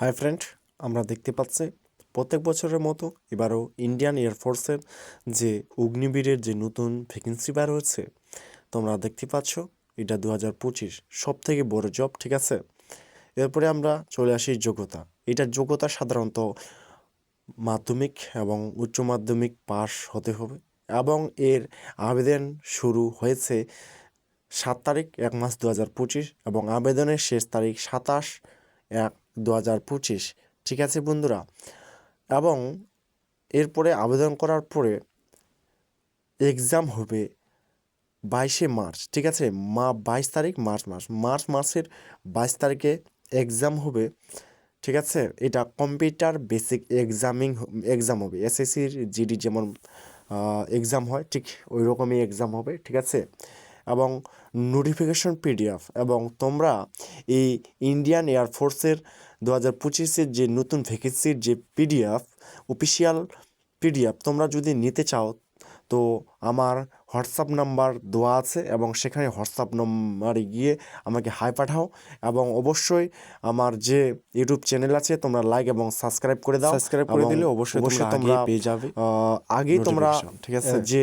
Hi friend, আমরা দেখতে পাচ্ছি প্রত্যেক বছরের মতো এবারও ইন্ডিয়ান এয়ারফোর্সের যে অগ্নিবীরের যে নতুন ভ্যাকেন্সি বার হয়েছে তোমরা দেখতে পাচ্ছ। এটা 2025 সব থেকে বড় জব, ঠিক আছে। এরপরে আমরা চলে আসি যোগ্যতা। এটার যোগ্যতা সাধারণত মাধ্যমিক এবং উচ্চ মাধ্যমিক পাস হতে হবে এবং এর আবেদন শুরু হয়েছে 7 তারিখ 1 মাস 2025 এবং আবেদনের শেষ তারিখ 27/1/2025, ঠিক আছে বন্ধুরা। এবং এরপরে আবেদন করার পরে এক্সাম হবে 22শে মার্চ, ঠিক আছে। 22 তারিখ মার্চ মাসের 22 তারিখে এক্সাম হবে, ঠিক আছে। এটা কম্পিউটার বেসিক এক্সাম হবে। এসএসসির জিডি যেমন এক্সাম হয় ঠিক ওই রকমই এক্সাম হবে, ঠিক আছে। এবং নোটিফিকেশন পিডিএফ এবং তোমরা এই ইন্ডিয়ান এয়ারফোর্সের 2025-এর যে নতুন ভ্যাকেন্সির যে পিডিএফ, অফিসিয়াল পিডিএফ তোমরা যদি নিতে চাও তো আমার হোয়াটসঅ্যাপ নাম্বার দেওয়া আছে এবং সেখানে হোয়াটসঅ্যাপ নাম্বারে গিয়ে আমাকে হাই পাঠাও এবং অবশ্যই আমার যে ইউটিউব চ্যানেল আছে তোমরা লাইক এবং সাবস্ক্রাইব করে দাও। সাবস্ক্রাইব করে দিলে অবশ্যই তোমরা তোমরা পেয়ে যাবে আগেই তোমরা notification, ঠিক আছে। যে